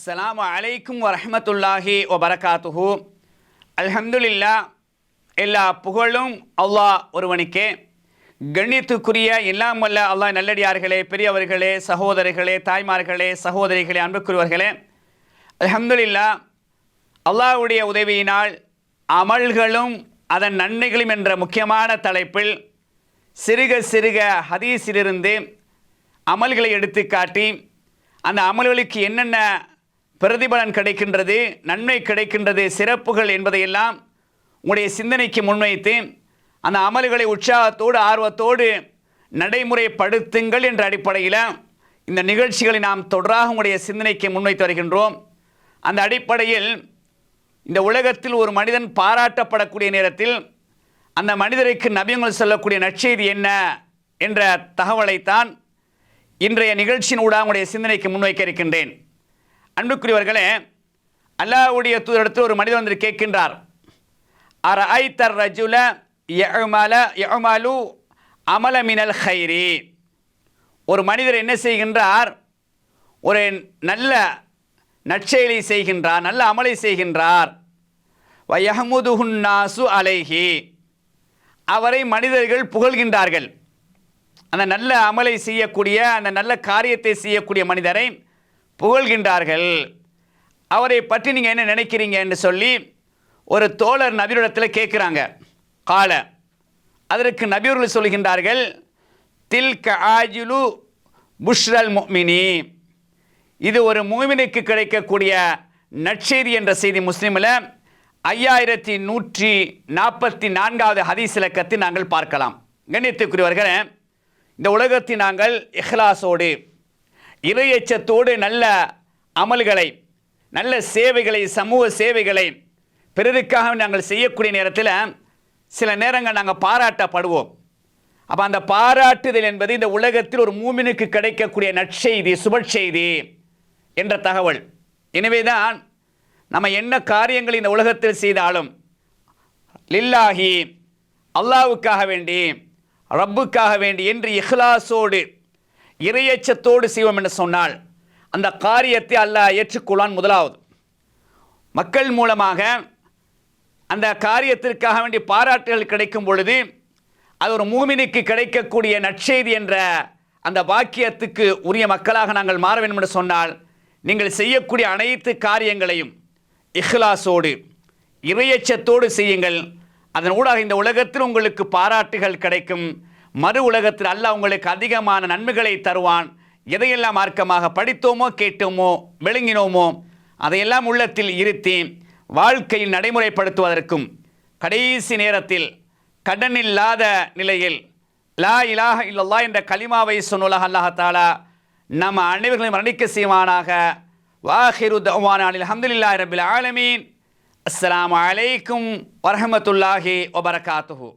அஸ்ஸலாமு அலைக்கும் வரஹ்மத்துல்லாஹி வபரகாத்துஹு. அல்ஹம்துலில்லாஹ், எல்லா புகழும் அல்லாஹ் ஒருவனுக்கே. கண்ணியத்துக்குரிய எல்லாம் வல்ல அல்லாஹ் நல்லடியார்களே, பெரியவர்களே, சகோதரர்களே, தாய்மார்களே, சகோதரிகளே, அன்புக்குரியவர்களே, அல்ஹம்துலில்லாஹ், அல்லாஹ்வுடைய உதவியினால் அமல்களும் அதன் நன்மைகளும் என்ற முக்கியமான தலைப்பில் சிறுக சிறுக ஹதீஸிலிருந்து அமல்களை எடுத்து காட்டி அந்த அமல்களுக்கு என்னென்ன பிரதிபலன் கிடைக்கின்றது, நன்மை கிடைக்கின்றது, சிறப்புகள் என்பதையெல்லாம் உங்களுடைய சிந்தனைக்கு முன்வைத்து அந்த அமல்களை உற்சாகத்தோடு ஆர்வத்தோடு நடைமுறைப்படுத்துங்கள் என்ற அடிப்படையில் இந்த நிகழ்ச்சிகளை நாம் தொடராக உங்களுடைய சிந்தனைக்கு முன்வைத்து வருகின்றோம். அந்த அடிப்படையில் இந்த உலகத்தில் ஒரு மனிதன் பாராட்டப்படக்கூடிய நேரத்தில் அந்த மனிதருக்கு நபிகள் சொல்லக்கூடிய நற்செய்தி என்ன என்ற தகவலைத்தான் இன்றைய நிகழ்ச்சியின் ஊடாக உங்களுடைய சிந்தனைக்கு முன்வைக்க இருக்கின்றேன். அன்புக்குரியவர்களே, அல்லாஹ்வுடைய தூதரிடத்தில் ஒரு மனிதன் வந்து கேட்கின்றார், அரஐத்தர் ரஜுல யஅமலு அமல மினல் கைரி. ஒரு மனிதர் என்ன செய்கின்றார்? ஒரு நல்ல நற்செயலை செய்கின்றார், நல்ல அமலை செய்கின்றார். வயஹமுதுஹுன் நாசு அலைஹி, அவரை மனிதர்கள் புகழ்கின்றார்கள். அந்த நல்ல அமலை செய்யக்கூடிய, அந்த நல்ல காரியத்தை செய்யக்கூடிய மனிதரை புகழ்கின்றார்கள். அவரை பற்றி நீங்கள் என்ன நினைக்கிறீங்க என்று சொல்லி ஒரு தோழர் நபியிடத்தில் கேட்குறாங்க. கால, அதற்கு நபியர்கள் சொல்கின்றார்கள், தில்க ஆஜிலு புஷ்ரல் முஃமினி, இது ஒரு முஃமினுக்கு கிடைக்கக்கூடிய நற்செய்தி என்ற செய்தி முஸ்லிமில் 5144வது ஹதீஸ் இலக்கத்தை நாங்கள் பார்க்கலாம். கண்ணியத்துக்குரியவர்களே, இந்த உலகத்தில் நாங்கள் இஹ்லாஸோடு இறையச்சத்தோடு நல்ல அமல்களை, நல்ல சேவைகளை, சமூக சேவைகளை பிறருக்காக நாங்கள் செய்யக்கூடிய நேரத்தில் சில நேரங்கள் நாங்கள் பாராட்டப்படுவோம். அப்போ அந்த பாராட்டுதல் என்பது இந்த உலகத்தில் ஒரு மூமினுக்கு கிடைக்கக்கூடிய நற்செய்தி, சுபச்செய்தி என்ற தகவல். எனவே தான் நம்ம என்ன காரியங்கள் இந்த உலகத்தில் செய்தாலும் லில்லாஹி, அல்லாஹ்வுக்காக வேண்டி, ரப்புக்காக வேண்டி என்று இஹ்லாஸோடு இறையச்சத்தோடு செய்வோம் என்று சொன்னால் அந்த காரியத்தை அல்லாஹ் ஏற்றுக்கொள்வான். முதலாவது, மக்கள் மூலமாக அந்த காரியத்திற்காக வேண்டி பாராட்டுகள் கிடைக்கும் பொழுது அது ஒரு மூமினுக்கு கிடைக்கக்கூடிய நற்செய்தி என்ற அந்த வாக்கியத்துக்கு உரிய மக்களாக நாங்கள் மாற வேண்டும் என்று சொன்னால் நீங்கள் செய்யக்கூடிய அனைத்து காரியங்களையும் இஹ்லாஸோடு இறையச்சத்தோடு செய்யுங்கள். அதன் ஊடாக இந்த உலகத்தில் உங்களுக்கு பாராட்டுகள் கிடைக்கும். மறு உலகத்தில் அல்லாஹ் உங்களுக்கு அதிகமான நன்மைகளை தருவான். எதையெல்லாம் மார்க்கமாக படித்தோமோ, கேட்டோமோ, விளங்கினோமோ அதையெல்லாம் உள்ளத்தில் இருத்தி வாழ்க்கையில் நடைமுறைப்படுத்துவதற்கும் கடைசி நேரத்தில் கடன் இல்லாத நிலையில் லா இலாஹ இல்லல்லாஹ் என்ற கலிமாவை சொன்னுலக அல்லாஹ் தஆலா நம்ம அனைவர்களையும் மரணிக்க செய்வானாக. வாஹிரு தஅவானா அல்ஹம்துலில்லாஹி ரப்பில் ஆலமீன். அஸ்ஸலாமு அலைக்கும் வரஹ்மத்துல்லாஹி வபரகாத்துஹு.